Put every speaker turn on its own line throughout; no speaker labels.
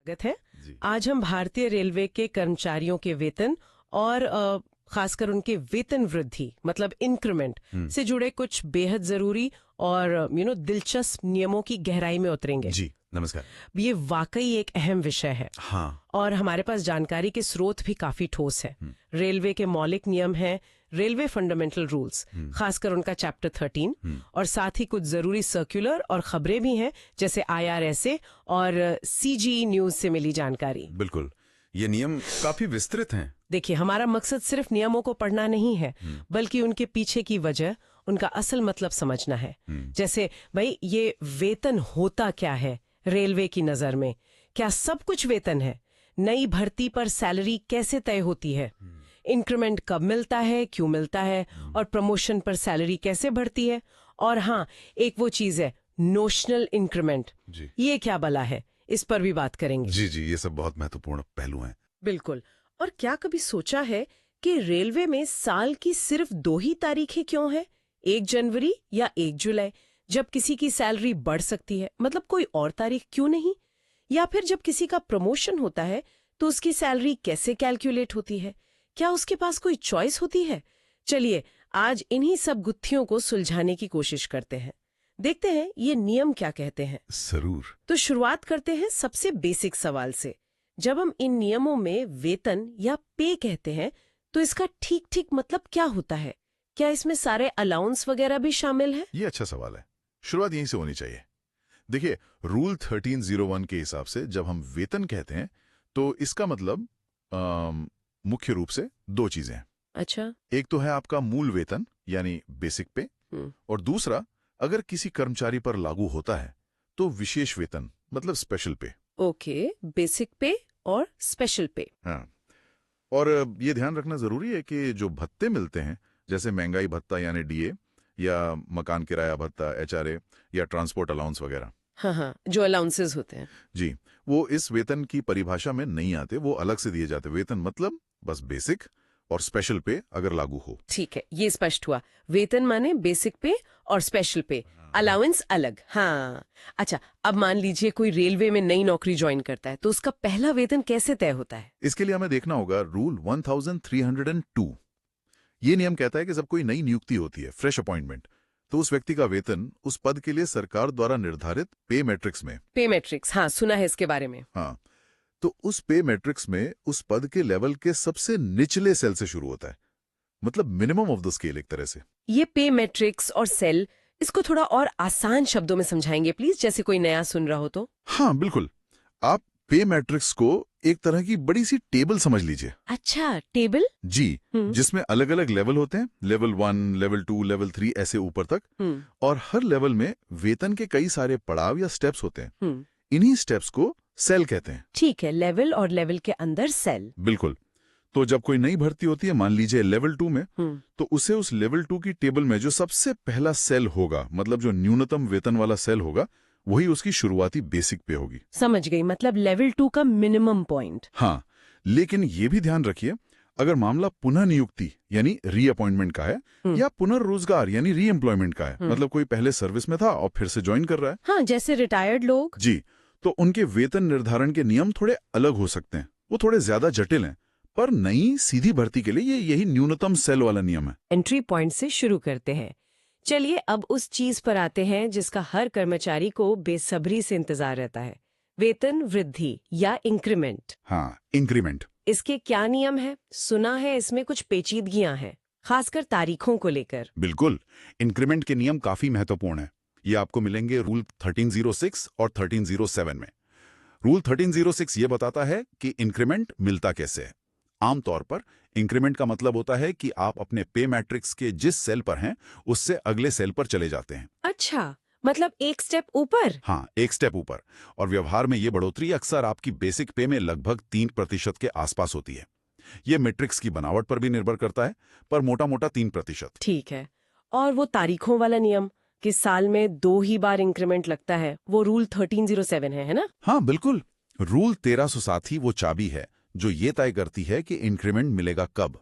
स्वागत है।
जी।
आज हम भारतीय रेलवे के कर्मचारियों के वेतन और खासकर उनके वेतन वृद्धि मतलब इंक्रीमेंट से जुड़े कुछ बेहद जरूरी और दिलचस्प नियमों की गहराई में उतरेंगे।
जी नमस्कार।
ये वाकई एक अहम विषय है।
हाँ।
और हमारे पास जानकारी के स्रोत भी काफी ठोस है। रेलवे के मौलिक नियम हैं, रेलवे फंडामेंटल रूल्स, खासकर उनका चैप्टर 13 और साथ ही कुछ जरूरी सर्कुलर और खबरें भी हैं जैसे IRSA और CGE न्यूज से मिली जानकारी।
बिल्कुल, ये नियम काफी विस्तृत हैं।
देखिए, हमारा मकसद सिर्फ नियमों को पढ़ना नहीं है बल्कि उनके पीछे की वजह, उनका असल मतलब समझना है। जैसे भाई, ये वेतन होता क्या है रेलवे की नजर में? क्या सब कुछ वेतन है? नई भर्ती पर सैलरी कैसे तय होती है? इंक्रीमेंट कब मिलता है, क्यों मिलता है, और प्रमोशन पर सैलरी कैसे बढ़ती है? और हाँ, एक वो चीज है नोशनल इंक्रीमेंट, ये क्या भला है, इस पर भी बात करेंगे।
जी जी, ये सब बहुत महत्वपूर्ण पहलू हैं।
बिल्कुल। और क्या कभी सोचा है कि रेलवे में साल की सिर्फ 2 ही तारीखें क्यों है, 1 जनवरी या 1 जुलाई, जब किसी की सैलरी बढ़ सकती है? मतलब कोई और तारीख क्यों नहीं? या फिर जब किसी का प्रमोशन होता है तो उसकी सैलरी कैसे कैलकुलेट होती है? क्या उसके पास कोई चॉइस होती है? चलिए आज इन्हीं सब गुत्थियों को सुलझाने की कोशिश करते हैं। देखते हैं ये नियम क्या कहते हैं।
जरूर।
तो शुरुआत करते हैं सबसे बेसिक सवाल से। जब हम इन नियमों में वेतन या पे कहते हैं तो इसका ठीक ठीक मतलब क्या होता है? क्या इसमें सारे अलाउंस वगैरह भी शामिल है?
ये अच्छा सवाल है। शुरुआत यहीं से होनी चाहिए। देखिए, रूल 1301 के हिसाब से जब हम वेतन कहते हैं तो इसका मतलब मुख्य रूप से 2 चीजें हैं।
अच्छा।
एक तो है आपका मूल वेतन यानी बेसिक पे, और दूसरा अगर किसी कर्मचारी पर लागू होता है तो विशेष वेतन मतलब स्पेशल पे।
ओके, बेसिक पे और स्पेशल पे।
हाँ, और ये ध्यान रखना जरूरी है कि जो भत्ते मिलते हैं जैसे महंगाई भत्ता यानी DA या मकान किराया भत्ता HRA या ट्रांसपोर्ट अलाउंस वगैरह,
हाँ, जो अलाउंसेस होते हैं,
जी, वो इस वेतन की परिभाषा में नहीं आते, वो अलग से दिए जाते। वेतन मतलब बस बेसिक और स्पेशल पे अगर लागू हो।
ठीक है, ये स्पष्ट हुआ। वेतन माने बेसिक पे और स्पेशल पे, अलाउंस अलग। हाँ, अच्छा, अब मान लीजिए कोई रेलवे में नई नौकरी ज्वाइन करता है तो उसका पहला वेतन कैसे तय होता है?
इसके लिए हमें देखना होगा रूल 1302। ये नियम कहता है कि जब कोई नई नियुक्ति होती है, फ्रेश अपॉइंटमेंट, तो उस व्यक्ति का वेतन उस पद के लिए सरकार द्वारा निर्धारित पे मैट्रिक्स में,
पे मैट्रिक्स, हाँ सुना है इसके बारे में।
हाँ, तो उस पे मैट्रिक्स में उस पद के लेवल के सबसे निचले सेल से शुरू होता है, मतलब मिनिमम ऑफ द स्केल एक तरह से।
ये पे मैट्रिक्स और सेल, इसको थोड़ा और आसान शब्दों में समझाएंगे प्लीज, जैसे कोई नया सुन रहा हो तो।
हाँ बिल्कुल, आप पे मैट्रिक्स को एक तरह की बड़ी सी टेबल समझ लीजिए।
अच्छा, टेबल?
जी, जिसमें अलग अलग लेवल होते हैं, लेवल 1, लेवल 2, लेवल 3 ऐसे ऊपर तक, और हर लेवल में वेतन के कई सारे पड़ाव या स्टेप्स होते हैं। इन्हीं स्टेप्स को सेल कहते हैं।
ठीक है, लेवल और लेवल के अंदर सेल।
बिल्कुल। तो जब कोई नई भर्ती होती है, मान लीजिए लेवल 2 में, तो उसे उस लेवल 2 की टेबल में जो सबसे पहला सेल होगा, मतलब जो न्यूनतम वेतन वाला सेल होगा, वही उसकी शुरुआती बेसिक पे होगी।
समझ गई, मतलब लेवल 2 का मिनिमम पॉइंट।
हाँ, लेकिन ये भी ध्यान रखिए, अगर मामला पुनः नियुक्ति यानी रीअपॉइंटमेंट का है या पुनर्रोजगार यानी रीएम्प्लॉयमेंट का है, मतलब कोई पहले सर्विस में था और फिर से ज्वाइन कर रहा है,
हाँ, जैसे रिटायर्ड लोग,
जी, तो उनके वेतन निर्धारण के नियम थोड़े अलग हो सकते हैं, वो थोड़े ज्यादा जटिल हैं। पर नई सीधी भर्ती के लिए यही न्यूनतम सेल वाला नियम है।
एंट्री पॉइंट से शुरू करते हैं। चलिए अब उस चीज पर आते हैं जिसका हर कर्मचारी को बेसब्री से इंतजार रहता है, वेतन वृद्धि या इंक्रीमेंट।
हाँ, इंक्रीमेंट।
इसके क्या नियम है? सुना है इसमें कुछ पेचीदगियां हैं, खासकर तारीखों को लेकर।
बिल्कुल, इंक्रीमेंट के नियम काफी महत्वपूर्ण है। ये आपको मिलेंगे रूल 1306 और 1307 में। रूल 1306 ये बताता है कि इंक्रीमेंट मिलता कैसे है। आमतौर पर इंक्रीमेंट का मतलब होता है कि आप अपने पे मैट्रिक्स के जिस सेल पर हैं उससे अगले सेल पर चले जाते हैं।
अच्छा, मतलब एक स्टेप ऊपर?
हाँ, एक स्टेप ऊपर। और व्यवहार में ये बढ़ोतरी अक्सर आपकी बेसिक पे में लगभग 3% के आसपास होती है। ये मैट्रिक्स की बनावट पर भी निर्भर करता है, पर मोटा मोटा 3%।
ठीक है। और वो तारीखों वाला नियम कि साल में 2 ही बार इंक्रीमेंट लगता है, वो रूल 1307 है ना?
हाँ बिल्कुल, रूल 1307 ही वो चाबी है जो ये तय करती है कि इंक्रीमेंट मिलेगा कब।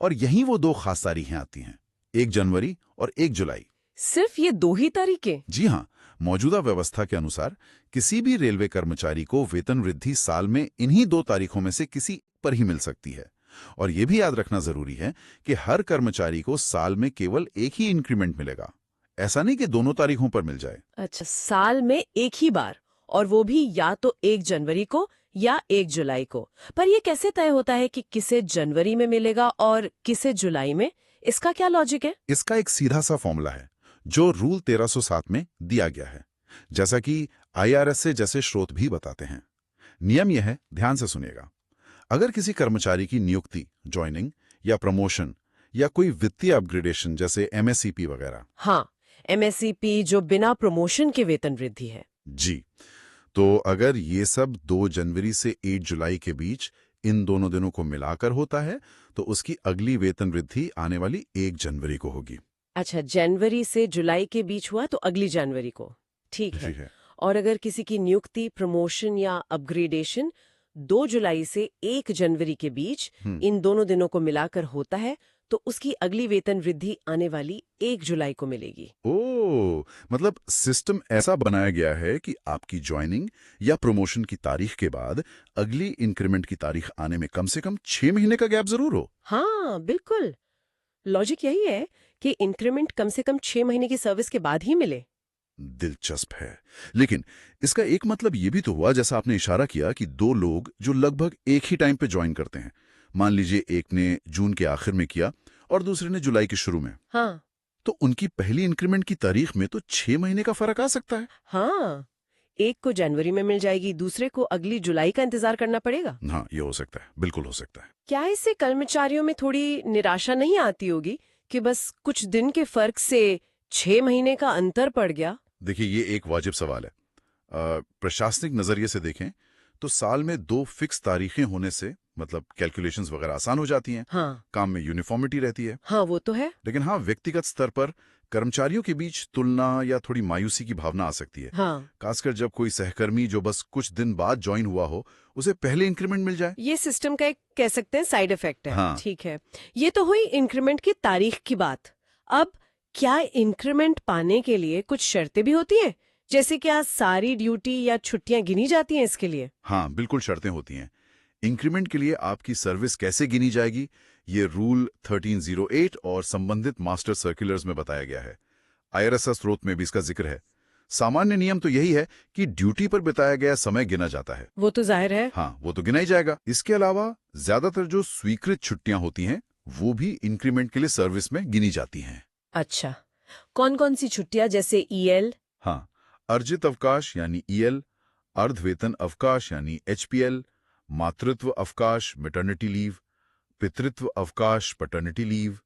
और यहीं वो 2 खास तारीखें आती हैं, 1 जनवरी और 1 जुलाई।
सिर्फ ये 2 ही तारीखें?
जी हाँ, मौजूदा व्यवस्था के अनुसार किसी भी रेलवे कर्मचारी को वेतन वृद्धि साल में इन्हीं 2 तारीखों में से किसी पर ही मिल सकती है। और यह भी याद रखना जरूरी है कि हर कर्मचारी को साल में केवल एक ही इंक्रीमेंट मिलेगा। ऐसा नहीं कि दोनों तारीखों पर मिल जाए।
अच्छा, साल में एक ही बार, और वो भी या तो 1 जनवरी को या 1 जुलाई को। पर ये कैसे तय होता है कि किसे जनवरी में मिलेगा और किसे जुलाई में? इसका क्या लॉजिक है?
इसका एक सीधा सा फॉर्मूला है जो रूल 1307 में दिया गया है, जैसा कि IRS से जैसे स्रोत भी बताते हैं। नियम यह है, ध्यान से सुनिएगा। अगर किसी कर्मचारी की नियुक्ति, ज्वाइनिंग या प्रमोशन या कोई वित्तीय अपग्रेडेशन जैसे MSCP वगैरह।
हाँ, MSCP जो बिना प्रमोशन के वेतन वृद्धि है।
जी, तो अगर ये सब 2 जनवरी से 8 जुलाई के बीच इन दोनों दिनों को मिलाकर होता है तो उसकी अगली वेतन वृद्धि आने वाली 1 जनवरी को होगी।
अच्छा, जनवरी से जुलाई के बीच हुआ तो अगली जनवरी को। ठीक
जी
है।
है।
और अगर किसी की नियुक्ति, प्रमोशन या अपग्रेडेशन 2 जुलाई से 1 जनवरी के बीच इन दोनों दिनों को मिलाकर होता है तो उसकी अगली वेतन वृद्धि आने वाली 1 जुलाई को मिलेगी।
ओह, मतलब सिस्टम ऐसा बनाया गया है कि आपकी ज्वाइनिंग या प्रमोशन की तारीख के बाद अगली इंक्रीमेंट की तारीख आने में कम से कम 6 महीने का गैप जरूर हो।
हाँ, बिल्कुल। लॉजिक यही है कि इंक्रीमेंट कम से कम 6 महीने की सर्विस के बाद ही मिले।
दिलचस्प है। लेकिन इसका एक मतलब ये भी तो हुआ, जैसा आपने इशारा किया, कि 2 लोग जो लगभग एक ही टाइम पे ज्वाइन करते हैं, मान लीजिए एक ने जून के आखिर में किया और दूसरे ने जुलाई के शुरू में,
हाँ।
तो उनकी पहली इंक्रीमेंट की तारीख में तो 6 महीने का फर्क आ सकता है।
हाँ, एक को जनवरी में मिल जाएगी, दूसरे को अगली जुलाई का इंतजार करना पड़ेगा।
हाँ, ये हो सकता है, बिल्कुल हो सकता है।
क्या इससे कर्मचारियों में थोड़ी निराशा नहीं आती होगी कि बस कुछ दिन के फर्क से 6 महीने का अंतर पड़ गया?
देखिए, ये एक वाजिब सवाल है। प्रशासनिक नजरिए से देखें तो साल में 2 फिक्स तारीखें होने से मतलब कैलकुलेशंस वगैरह आसान हो जाती हैं।
हाँ।
काम में यूनिफॉर्मिटी रहती है।
हाँ, वो तो है।
लेकिन हाँ, व्यक्तिगत स्तर पर कर्मचारियों के बीच तुलना या थोड़ी मायूसी की भावना आ सकती है।
हाँ,
खासकर जब कोई सहकर्मी जो बस कुछ दिन बाद ज्वाइन हुआ हो, उसे पहले इंक्रीमेंट मिल जाए।
ये सिस्टम का एक कह सकते हैं साइड इफेक्ट है।
हाँ।
ठीक है, ये तो हुई इंक्रीमेंट की तारीख की बात। अब क्या इंक्रीमेंट पाने के लिए कुछ शर्तें भी होती हैं? जैसे क्या सारी ड्यूटी या छुट्टियां गिनी जाती हैं इसके लिए?
हाँ, बिल्कुल शर्तें होती हैं। इंक्रीमेंट के लिए आपकी सर्विस कैसे गिनी जाएगी, ये रूल 1308 और संबंधित मास्टर सर्कुलर्स में बताया गया है। IRS स्रोत में भी इसका जिक्र है। सामान्य नियम तो यही है कि ड्यूटी पर बिताया गया समय गिना जाता है।
वो तो जाहिर है।
हाँ, वो तो गिना ही जाएगा। इसके अलावा ज्यादातर जो स्वीकृत छुट्टियां होती हैं वो भी इंक्रीमेंट के लिए सर्विस में गिनी जाती हैं।
अच्छा, कौन कौन सी छुट्टियां? जैसे EL?
हाँ, अर्जित अवकाश यानी EL, अर्धवेतन अवकाश यानी HPL, मातृत्व अवकाश मैटरनिटी लीव, पितृत्व अवकाश पैटर्निटी लीव,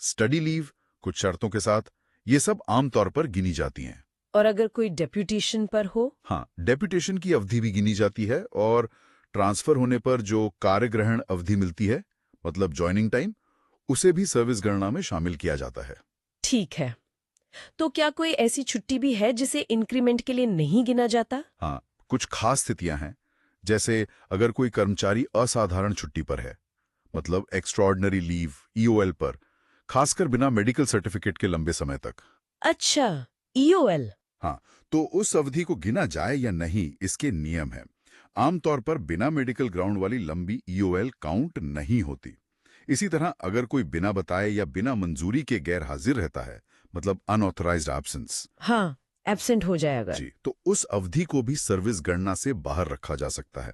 स्टडी लीव कुछ शर्तों के साथ, ये सब आमतौर पर गिनी जाती हैं।
और अगर कोई डेप्यूटेशन पर हो?
हाँ, डेप्यूटेशन की अवधि भी गिनी जाती है और ट्रांसफर होने पर जो कार्यग्रहण अवधि मिलती है, मतलब ज्वाइनिंग टाइम, उसे भी सर्विस गणना में शामिल किया जाता है।
ठीक है, तो क्या कोई ऐसी छुट्टी भी है जिसे इंक्रीमेंट के लिए नहीं गिना जाता?
हाँ, कुछ खास स्थितियां हैं, जैसे अगर कोई कर्मचारी असाधारण छुट्टी पर है, मतलब एक्स्ट्राऑर्डिनरी लीव EOL पर, खासकर बिना मेडिकल सर्टिफिकेट के लंबे समय तक।
अच्छा, EOL?
हाँ, तो उस अवधि को गिना जाए या नहीं, इसके नियम हैं। आमतौर पर बिना मेडिकल ग्राउंड वाली लंबी EOL काउंट नहीं होती। इसी तरह अगर कोई बिना बताए या बिना मंजूरी के गैर हाजिर रहता है, मतलब अनऑथराइज्ड एब्सेंस,
हाँ, एब्सेंट हो जाएगा।
जी, तो उस अवधि को भी सर्विस गणना से बाहर रखा जा सकता है।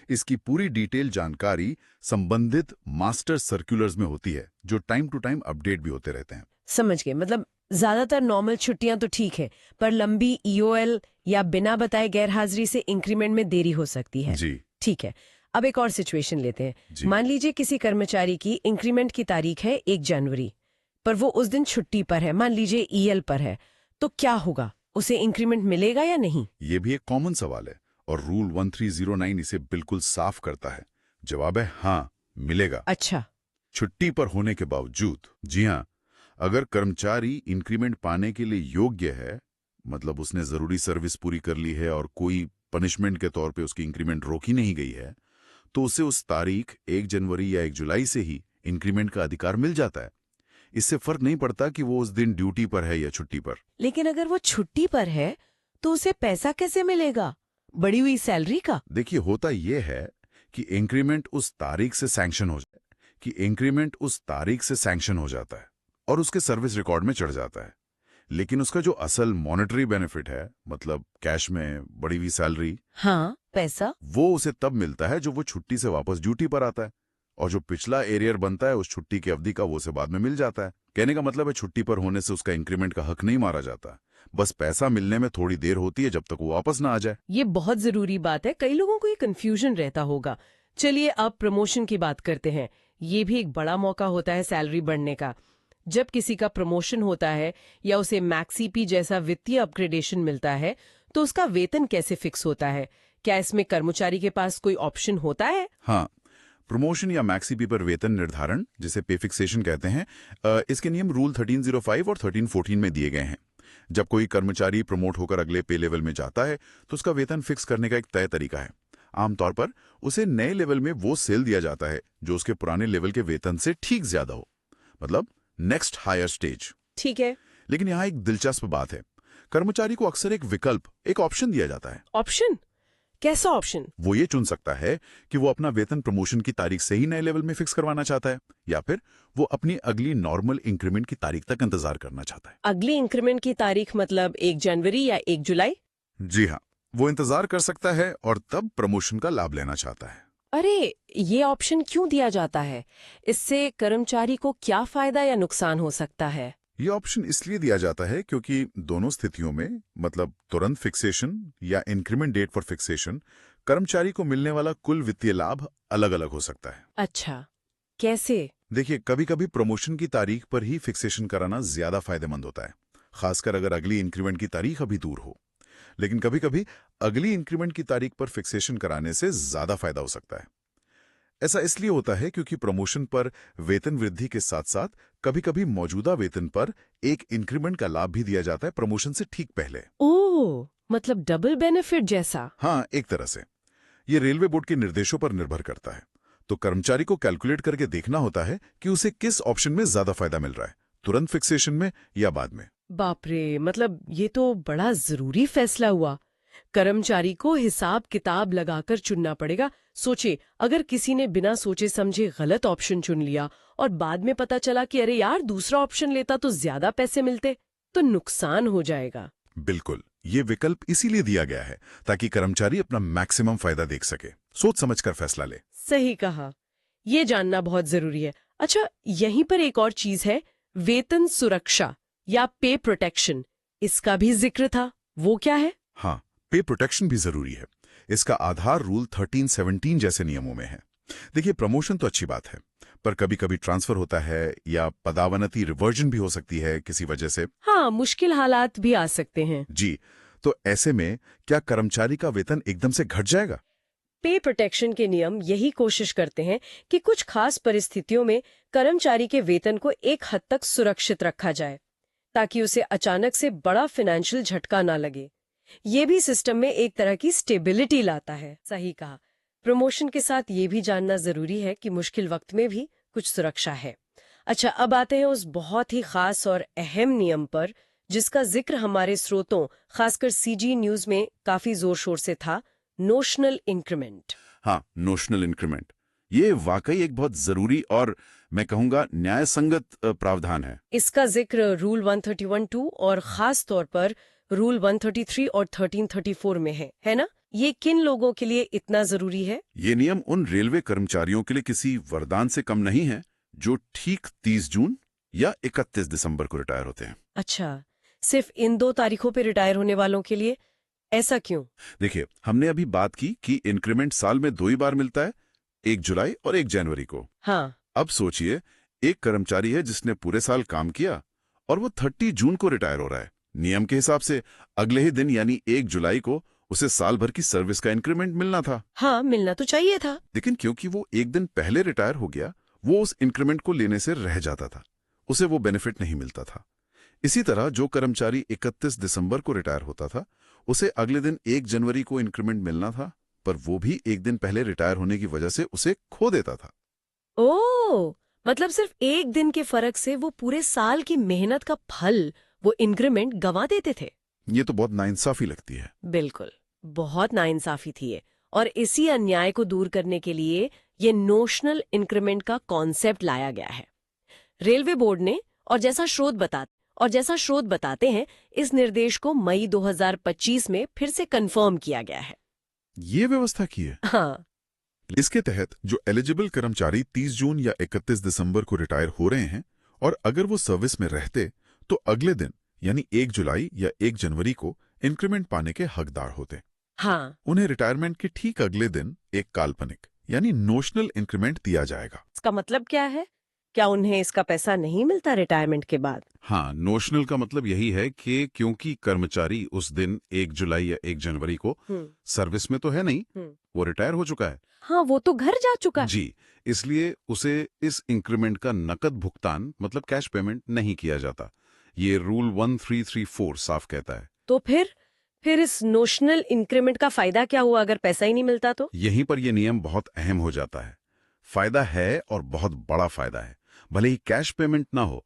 इसकी पूरी डिटेल जानकारी संबंधित मास्टर सर्कुलर्स में होती है, जो टाइम टू टाइम अपडेट भी होते रहते हैं।
समझ गए, मतलब ज्यादातर नॉर्मल छुट्टियां तो ठीक है, पर लंबी EOL या बिना बताए गैरहाजिरी से इंक्रीमेंट में देरी हो सकती है।
जी,
ठीक है, अब एक और सिचुएशन लेते हैं।
जी।
मान लीजिए किसी कर्मचारी की इंक्रीमेंट की तारीख है 1 जनवरी, पर वो उस दिन छुट्टी पर है, मान लीजिए EL पर है, तो क्या होगा? उसे इंक्रीमेंट मिलेगा या नहीं?
ये भी एक कॉमन सवाल है और रूल 1309 इसे बिल्कुल साफ करता है। जवाब है हाँ, मिलेगा।
अच्छा,
छुट्टी पर होने के बावजूद। जी हाँ, अगर कर्मचारी इंक्रीमेंट पाने के लिए योग्य है, मतलब उसने जरूरी सर्विस पूरी कर ली है और कोई पनिशमेंट के तौर पे उसकी इंक्रीमेंट रोकी नहीं गई है, तो उसे उस तारीख 1 जनवरी या 1 जुलाई से ही इंक्रीमेंट का अधिकार मिल जाता है। इससे फर्क नहीं पड़ता कि वो उस दिन ड्यूटी पर है या छुट्टी पर।
लेकिन अगर वो छुट्टी पर है तो उसे पैसा कैसे मिलेगा? बढ़ी हुई सैलरी का?
देखिए, होता यह है कि इंक्रीमेंट उस तारीख से सैंक्शन हो जाता है और उसके सर्विस रिकॉर्ड में चढ़ जाता है। लेकिन उसका जो असल मॉनेटरी बेनिफिट है, मतलब कैश में बढ़ी हुई सैलरी,
हाँ, पैसा।
वो उसे तब मिलता है जो वो छुट्टी से वापस ड्यूटी पर आता है, और जो पिछला एरियर बनता है उस छुट्टी की अवधि का, वो उसे बाद में मिल जाता है। कहने का मतलब है, छुट्टी पर होने से उसका इंक्रीमेंट का हक नहीं मारा जाता, बस पैसा मिलने में थोड़ी देर होती है जब तक वो वापस ना आ जाए।
ये बहुत जरूरी बात है, कई लोगों को ये कंफ्यूजन रहता होगा। चलिए अब प्रमोशन की बात करते हैं। ये भी एक बड़ा मौका होता है सैलरी बढ़ने का। जब किसी का प्रमोशन होता है या उसे मैक्सीपी जैसा वित्तीय अपग्रेडेशन मिलता है, तो उसका वेतन कैसे फिक्स होता है? क्या इसमें कर्मचारी के पास कोई ऑप्शन होता है?
हाँ, प्रमोशन या मैक्सीपी पर वेतन निर्धारण, जिसे पे फिक्सेशन कहते हैं, इसके नियम रूल 1305 और 1314 में दिए गए हैं। जब कोई कर्मचारी प्रमोट होकर अगले पे लेवल में जाता है तो उसका वेतन फिक्स करने का एक तय तरीका है। आमतौर पर उसे नए लेवल में वो सेल दिया जाता है जो उसके पुराने लेवल के वेतन से ठीक ज्यादा हो, मतलब नेक्स्ट हायर स्टेज।
ठीक है।
लेकिन यहाँ एक दिलचस्प बात है, कर्मचारी को अक्सर एक विकल्प, एक ऑप्शन दिया जाता है।
ऑप्शन? कैसा ऑप्शन?
वो ये चुन सकता है कि वो अपना वेतन प्रमोशन की तारीख से ही नए लेवल में फिक्स करवाना चाहता है, या फिर वो अपनी अगली नॉर्मल इंक्रीमेंट की तारीख तक इंतजार करना चाहता है।
अगली इंक्रीमेंट की तारीख मतलब 1 जनवरी या 1 जुलाई?
जी हाँ, वो इंतजार कर सकता है और तब प्रमोशन का लाभ लेना चाहता है।
अरे, ये ऑप्शन क्यों दिया जाता है? इससे कर्मचारी को क्या फायदा या नुकसान हो सकता है?
ये ऑप्शन इसलिए दिया जाता है क्योंकि दोनों स्थितियों में, मतलब तुरंत फिक्सेशन या इंक्रीमेंट डेट फॉर फिक्सेशन, कर्मचारी को मिलने वाला कुल वित्तीय लाभ अलग अलग हो सकता है।
अच्छा, कैसे?
देखिए, कभी कभी प्रमोशन की तारीख पर ही फिक्सेशन कराना ज्यादा फायदेमंद होता है, खासकर अगर अगली इंक्रीमेंट की तारीख अभी दूर हो। लेकिन कभी कभी अगली इंक्रीमेंट की तारीख पर फिक्सेशन कराने से ज्यादा फायदा हो सकता है। ऐसा इसलिए होता है क्योंकि प्रमोशन पर वेतन वृद्धि के साथ साथ कभी कभी मौजूदा वेतन पर एक इंक्रीमेंट का लाभ भी दिया जाता है प्रमोशन से ठीक पहले।
ओह, मतलब डबल बेनिफिट जैसा?
हाँ, एक तरह से। ये रेलवे बोर्ड के निर्देशों पर निर्भर करता है, तो कर्मचारी को कैलकुलेट करके देखना होता है कि उसे किस ऑप्शन में ज्यादा फायदा मिल रहा है, तुरंत फिक्सेशन में या बाद में।
बाप रे, मतलब ये तो बड़ा जरूरी फैसला हुआ। कर्मचारी को हिसाब किताब लगाकर चुनना पड़ेगा। सोचे, अगर किसी ने बिना सोचे समझे गलत ऑप्शन चुन लिया और बाद में पता चला कि अरे यार, दूसरा ऑप्शन लेता तो ज्यादा पैसे मिलते, तो नुकसान हो जाएगा।
बिल्कुल, ये विकल्प इसीलिए दिया गया है ताकि कर्मचारी अपना मैक्सिमम फायदा देख सके, सोच समझकर फैसला ले।
सही कहा, ये जानना बहुत जरूरी है। अच्छा, यहीं पर एक और चीज है, वेतन सुरक्षा या पे प्रोटेक्शन। इसका भी जिक्र था, वो क्या है?
हाँ, पे प्रोटेक्शन भी जरूरी है। इसका आधार रूल 1317 जैसे नियमों में है। देखिए, प्रमोशन तो अच्छी बात है, पर कभी कभी ट्रांसफर होता है या पदावनति रिवर्जन भी हो सकती है किसी वजह से।
हाँ, मुश्किल हालात भी आ सकते हैं।
जी, तो ऐसे में क्या कर्मचारी का वेतन एकदम से घट जाएगा?
पे प्रोटेक्शन के नियम यही कोशिश करते हैं कि कुछ खास परिस्थितियों में कर्मचारी के वेतन को एक हद तक सुरक्षित रखा जाए, ताकि उसे अचानक से बड़ा फाइनेंशियल झटका ना लगे। ये भी सिस्टम में एक तरह की स्टेबिलिटी लाता है। सही कहा। प्रमोशन के साथ ये भी जानना जरूरी है कि मुश्किल वक्त में भी कुछ सुरक्षा है। अच्छा, अब आते हैं उस बहुत ही खास और अहम नियम पर जिसका जिक्र हमारे स्रोतों, खासकर सीजी न्यूज में काफी जोर शोर से था, नोशनल इंक्रीमेंट।
हाँ, नोशनल इंक्रीमेंट। ये वाकई एक बहुत जरूरी और मैं कहूंगा न्याय संगत प्रावधान है।
इसका जिक्र रूल 131(2) और खास तौर पर रूल 133 और 1334 में है ना? ये किन लोगों के लिए इतना जरूरी है?
ये नियम उन रेलवे कर्मचारियों के लिए किसी वरदान से कम नहीं है जो ठीक 30 जून या 31 दिसंबर को रिटायर होते हैं।
अच्छा, सिर्फ इन 2 तारीखों पे रिटायर होने वालों के लिए? ऐसा क्यों?
देखिए, हमने अभी बात की कि इंक्रीमेंट साल में 2 ही बार मिलता है, 1 जुलाई और 1 जनवरी को।
हाँ।
अब सोचिए, एक कर्मचारी है जिसने पूरे साल काम किया और वो 30 जून को रिटायर हो रहा है। नियम के हिसाब से अगले ही दिन यानी 1 जुलाई को उसे साल भर की सर्विस का इंक्रीमेंट मिलना था।
हाँ, मिलना तो चाहिए था।
लेकिन क्योंकि वो एक दिन पहले रिटायर हो गया, वो उस इंक्रीमेंट को लेने से रह जाता था, उसे वो बेनिफिट नहीं मिलता था। इसी तरह जो कर्मचारी 31 दिसंबर को रिटायर होता था, उसे अगले दिन 1 जनवरी को इंक्रीमेंट मिलना था, पर वो भी एक दिन पहले रिटायर होने की वजह से उसे खो देता था।
ओह, मतलब सिर्फ एक दिन के फर्क से वो पूरे साल की मेहनत का फल, वो इंक्रीमेंट गंवा देते थे।
ये तो बहुत नाइंसाफी लगती है।
बिल्कुल, बहुत नाइंसाफी थी ये। और इसी अन्याय को दूर करने के लिए ये नोशनल इंक्रीमेंट का कॉन्सेप्ट लाया गया है रेलवे बोर्ड ने। और जैसा स्रोत बताते हैं, इस निर्देश को मई 2025 में फिर से कंफर्म किया गया है।
ये व्यवस्था की है।
हाँ,
इसके तहत जो एलिजिबल कर्मचारी 30 जून या 31 दिसंबर को रिटायर हो रहे हैं और अगर वो सर्विस में रहते तो अगले दिन यानी 1 जुलाई या 1 जनवरी को इंक्रीमेंट पाने के हकदार होते।
हाँ,
उन्हें रिटायरमेंट के ठीक अगले दिन एक काल्पनिक यानी नोशनल इंक्रीमेंट दिया जाएगा।
इसका मतलब क्या है? क्या उन्हें इसका पैसा नहीं मिलता रिटायरमेंट के बाद?
हाँ, नोशनल का मतलब यही है कि क्योंकि कर्मचारी उस दिन 1 जुलाई या 1 जनवरी को सर्विस में तो है नहीं, वो रिटायर हो चुका है।
हाँ, वो तो घर जा चुका है।
जी, इसलिए उसे इस इंक्रीमेंट का नकद भुगतान मतलब कैश पेमेंट नहीं किया जाता। ये रूल 1334 साफ कहता है।
तो फिर इस नोशनल इंक्रीमेंट का फायदा क्या हुआ अगर पैसा ही नहीं मिलता तो?
यहीं पर यह नियम बहुत अहम हो जाता है। फायदा है और बहुत बड़ा फायदा है, भले ही कैश पेमेंट ना हो।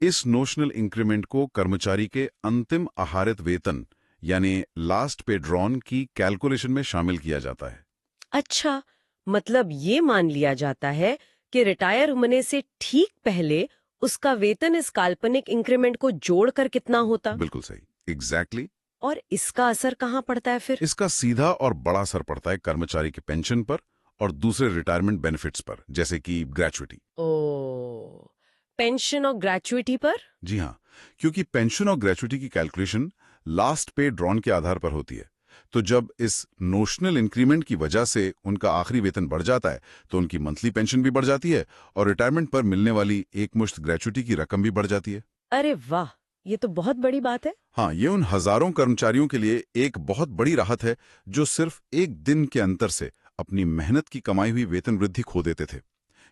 इस नोशनल इंक्रीमेंट को कर्मचारी के अंतिम आहारित वेतन यानी लास्ट पे ड्रॉन की कैलकुलेशन में शामिल किया जाता है।
अच्छा, मतलब ये मान लिया जाता है कि रिटायर होने से ठीक पहले उसका वेतन इस काल्पनिक इंक्रीमेंट को जोड़कर कितना होता?
बिल्कुल सही, एग्जैक्टली।
और इसका असर कहाँ पड़ता है फिर?
इसका सीधा और बड़ा असर पड़ता है कर्मचारी के पेंशन पर और दूसरे रिटायरमेंट बेनिफिट्स पर, जैसे कि ग्रेचुइटी।
ओ, पेंशन और ग्रेचुइटी पर?
जी हाँ, क्योंकि पेंशन और ग्रेचुइटी की कैलकुलेशन लास्ट पे ड्रॉन के आधार पर होती है। तो जब इस नोशनल इंक्रीमेंट की वजह से उनका आखिरी वेतन बढ़ जाता है तो उनकी मंथली पेंशन भी बढ़ जाती है और रिटायरमेंट पर मिलने वाली एकमुश्त ग्रेचुइटी की रकम भी बढ़ जाती है।
अरे वाह, ये तो बहुत बड़ी बात है।
हाँ, ये उन हजारों कर्मचारियों के लिए एक बहुत बड़ी राहत है जो सिर्फ एक दिन के अंतर से अपनी मेहनत की कमाई हुई वेतन वृद्धि खो देते थे।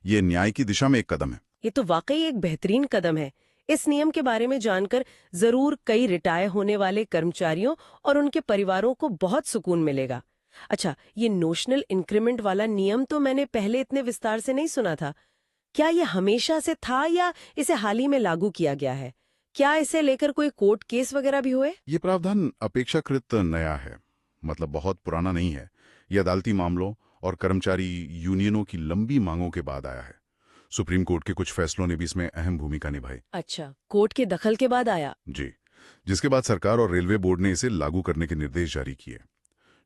ये न्याय की दिशा में एक कदम है।
ये तो वाकई एक बेहतरीन कदम है। इस नियम के बारे में जानकर जरूर कई रिटायर होने वाले कर्मचारियों और उनके परिवारों को बहुत सुकून मिलेगा। अच्छा, ये नोशनल इंक्रीमेंट वाला नियम तो मैंने पहले इतने विस्तार से नहीं सुना था। क्या ये हमेशा से था या इसे हाल ही में लागू किया गया है? क्या इसे लेकर कोई कोर्ट केस वगैरह भी हुए?
ये प्रावधान अपेक्षाकृत नया है, मतलब बहुत पुराना नहीं है। ये अदालती मामलों और कर्मचारी यूनियनों की लंबी मांगों के बाद आया है। सुप्रीम कोर्ट के कुछ फैसलों ने भी इसमें अहम भूमिका निभाई।
अच्छा, कोर्ट के दखल के बाद आया?
जी, जिसके बाद सरकार और रेलवे बोर्ड ने इसे लागू करने के निर्देश जारी किए।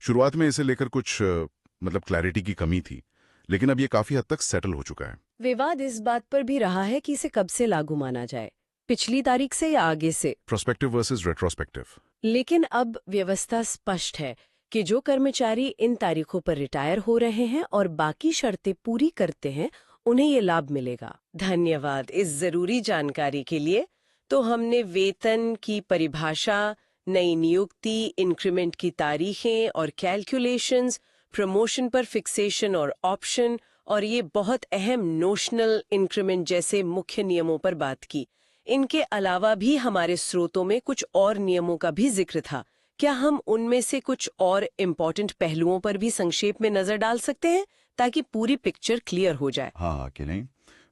शुरुआत में इसे लेकर कुछ मतलब क्लैरिटी की कमी थी, लेकिन अब ये काफी हद तक सेटल हो चुका है।
विवाद इस बात पर भी रहा है कि इसे कब से लागू माना जाए, पिछली तारीख से या आगे से?
Prospective versus retrospective.
लेकिन अब व्यवस्था स्पष्ट है कि जो कर्मचारी इन तारीखों पर रिटायर हो रहे हैं और बाकी शर्तें पूरी करते हैं, उन्हें ये लाभ मिलेगा। धन्यवाद इस जरूरी जानकारी के लिए। तो हमने वेतन की परिभाषा, नई नियुक्ति, इंक्रीमेंट की तारीखें और कैलकुलेशंस, प्रमोशन पर फिक्सेशन और ऑप्शन, और ये बहुत अहम नोशनल इंक्रीमेंट जैसे मुख्य नियमों पर बात की। इनके अलावा भी हमारे स्रोतों में कुछ और नियमों का भी जिक्र था। क्या हम उनमें से कुछ और इम्पोर्टेंट पहलुओं पर भी संक्षेप में नजर डाल सकते हैं ताकि पूरी पिक्चर क्लियर हो जाए?
हाँ कि नहीं,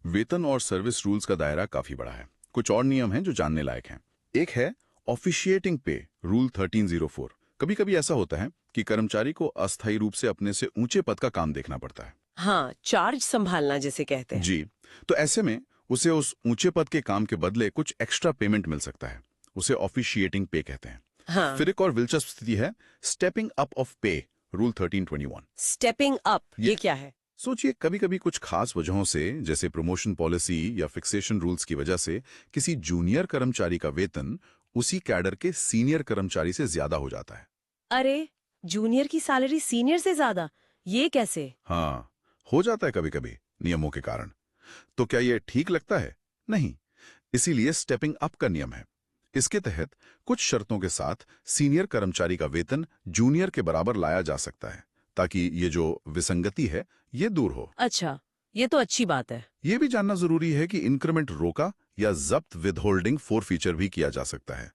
वेतन और सर्विस रूल्स का दायरा काफी बड़ा है। कुछ और नियम हैं जो जानने लायक हैं। एक है ऑफिशिएटिंग पे, रूल 1304। कभी कभी ऐसा होता है कि कर्मचारी को अस्थायी रूप से अपने से ऊंचे पद का काम देखना पड़ता है।
हाँ, चार्ज संभालना जिसे कहते हैं।
जी, तो ऐसे में उसे उस ऊंचे पद के काम के बदले कुछ एक्स्ट्रा पेमेंट मिल सकता है। उसे ऑफिशिएटिंग पे कहते हैं।
हाँ।
फिर एक और दिलचस्प स्थिति है स्टेपिंग अप ऑफ पे, रूल 1321।
स्टेपिंग अप, ये क्या है?
सोचिए, कभी कभी कुछ खास वजहों से, जैसे प्रमोशन पॉलिसी या फिक्सेशन रूल्स की वजह से, किसी जूनियर कर्मचारी का वेतन उसी कैडर के सीनियर कर्मचारी से ज्यादा हो जाता है।
अरे, जूनियर की सैलरी सीनियर से ज्यादा, ये कैसे?
हाँ, हो जाता है कभी कभी नियमों के कारण। तो क्या ये ठीक लगता है? नहीं। इसीलिए स्टेपिंग अप का नियम है। इसके तहत कुछ शर्तों के साथ सीनियर कर्मचारी का वेतन जूनियर के बराबर लाया जा सकता है, ताकि ये जो विसंगति है ये दूर हो।
अच्छा, ये तो अच्छी बात है।
ये भी जानना जरूरी है कि इंक्रीमेंट रोका या जब्त विदहोल्डिंग फॉरफीचर भी किया जा सकता है।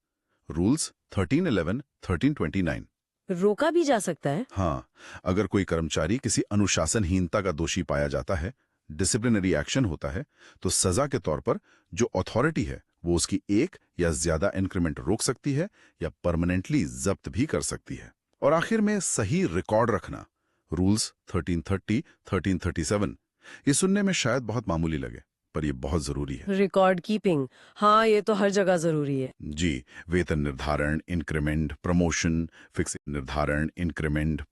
रूल्स 1311, 1329।
रोका भी जा सकता है?
हाँ, अगर कोई कर्मचारी किसी अनुशासनहीनता का दोषी पाया जाता है, डिसिप्लिनरी एक्शन होता है, तो सजा के तौर पर जो अथॉरिटी है वो उसकी एक या ज्यादा इंक्रीमेंट रोक सकती है या परमानेंटली जब्त भी कर सकती है। और आखिर में सही रिकॉर्ड रखना, रूल्स 1330, 1337, ये सुनने में शायद बहुत मामूली लगे, पर ये बहुत जरूरी है।
रिकॉर्ड कीपिंग, हाँ ये तो हर जगह जरूरी है।
जी, वेतन निर्धारण, इंक्रीमेंट, प्रमोशन,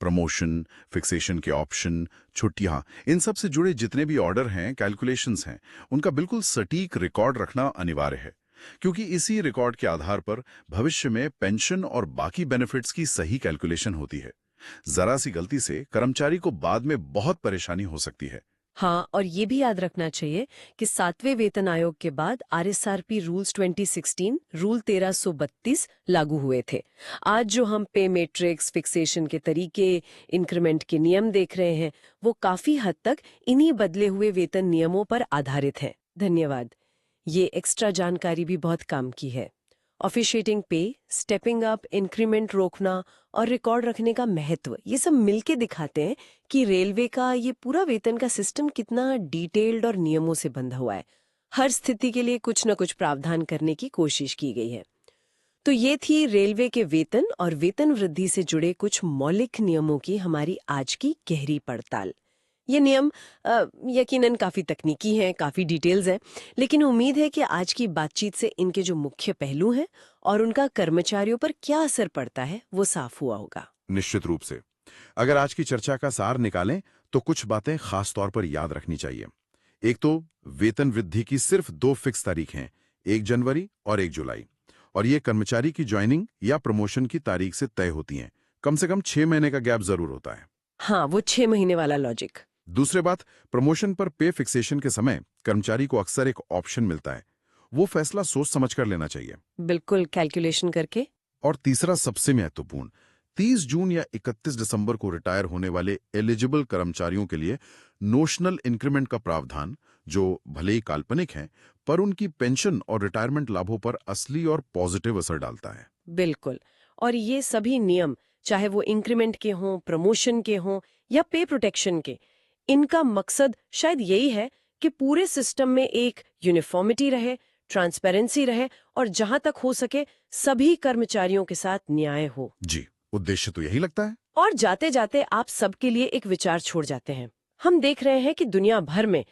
प्रमोशन, फिक्सेशन के ऑप्शन, छुट्टियां, इन सब से जुड़े जितने भी ऑर्डर हैं, कैलकुलेशंस हैं, उनका बिल्कुल सटीक रिकॉर्ड रखना अनिवार्य है, क्योंकि इसी रिकॉर्ड के आधार पर भविष्य में पेंशन और बाकी बेनिफिट्स की सही कैलकुलेशन होती है। जरा सी गलती से कर्मचारी को बाद में बहुत परेशानी हो सकती है।
हाँ, और ये भी याद रखना चाहिए कि 7वें वेतन आयोग के बाद RSRP रूल्स 2016, रूल 1332 लागू हुए थे। आज जो हम पे मैट्रिक्स, फिक्सेशन के तरीके, इंक्रीमेंट के नियम देख रहे हैं, वो काफी हद तक इन्हीं बदले हुए वेतन नियमों पर आधारित हैं। धन्यवाद। ये एक्स्ट्रा जानकारी भी बहुत काम की है। ऑफिशिएटिंग पे, स्टेपिंग अप, इंक्रीमेंट रोकना और रिकॉर्ड रखने का महत्व, ये सब मिलके दिखाते हैं कि रेलवे का ये पूरा वेतन का सिस्टम कितना डिटेल्ड और नियमों से बंधा हुआ है। हर स्थिति के लिए कुछ न कुछ प्रावधान करने की कोशिश की गई है। तो ये थी रेलवे के वेतन और वेतन वृद्धि से जुड़े कुछ मौलिक नियमों की हमारी आज की गहरी पड़ताल। ये नियम यकीनन काफ़ी तकनीकी हैं, काफ़ी डिटेल्स हैं, लेकिन उम्मीद है कि आज की बातचीत से इनके जो मुख्य पहलू हैं और उनका कर्मचारियों पर क्या असर पड़ता है वो साफ हुआ होगा।
निश्चित रूप से। अगर आज की चर्चा का सार निकालें तो कुछ बातें खास तौर पर याद रखनी चाहिए। एक तो वेतन वृद्धि की सिर्फ 2 फिक्स तारीख हैं, 1 जनवरी और 1 जुलाई, और ये कर्मचारी की ज्वाइनिंग या प्रमोशन की तारीख से तय होती हैं। कम से कम 6 महीने का गैप जरूर होता है।
हाँ, वो 6 महीने वाला लॉजिक।
दूसरे बात, प्रमोशन पर पे फिक्सेशन के समय कर्मचारी को अक्सर एक ऑप्शन मिलता है, वो फैसला सोच समझ कर लेना चाहिए।
बिल्कुल कैलकुलेशन करके।
और तीसरा सबसे महत्वपूर्ण, 30 जून या 31 दिसंबर को रिटायर होने वाले एलिजिबल कर्मचारियों के लिए नोशनल इंक्रीमेंट का प्रावधान, जो भले ही काल्पनिक है, पर उनकी पेंशन और रिटायरमेंट लाभों पर असली और पॉजिटिव असर डालता है।
बिल्कुल। और ये सभी नियम, चाहे वो इंक्रीमेंट के हों, प्रमोशन के हों या पे प्रोटेक्शन के, इनका मकसद शायद यही है कि पूरे सिस्टम में एक यूनिफॉर्मिटी रहे, ट्रांसपेरेंसी रहे और जहां तक हो सके सभी कर्मचारियों के साथ न्याय हो।
जी, उद्देश्य तो यही लगता है।
और जाते जाते आप सबके लिए एक विचार छोड़ जाते हैं। हम देख रहे हैं कि दुनिया भर में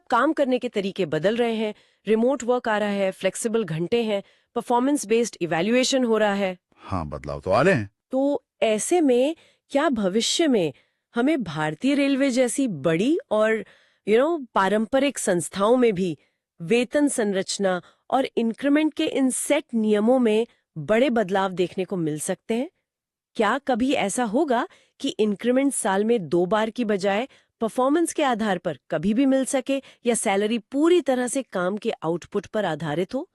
काम करने के तरीके बदल रहे हैं, रिमोट वर्क आ रहा है, फ्लेक्सिबल घंटे हैं, परफॉर्मेंस बेस्ड इवैल्यूएशन हो रहा है।
हाँ, बदलाव तो आ रहे हैं।
तो ऐसे में क्या भविष्य में हमें भारतीय रेलवे जैसी बड़ी और पारंपरिक संस्थाओं में भी वेतन संरचना और इंक्रीमेंट के इन सेट नियमों में बड़े बदलाव देखने को मिल सकते हैं? क्या कभी ऐसा होगा कि इंक्रीमेंट साल में 2 बार की बजाय परफॉर्मेंस के आधार पर कभी भी मिल सके, या सैलरी पूरी तरह से काम के आउटपुट पर आधारित हो?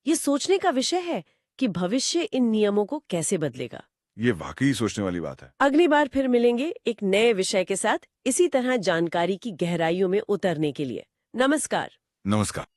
ये सोचने का विषय है कि भविष्य इन नियमों को कैसे बदलेगा।
ये वाकई सोचने वाली बात है।
अगली बार फिर मिलेंगे एक नए विषय के साथ, इसी तरह जानकारी की गहराइयों में उतरने के लिए। नमस्कार।
नमस्कार।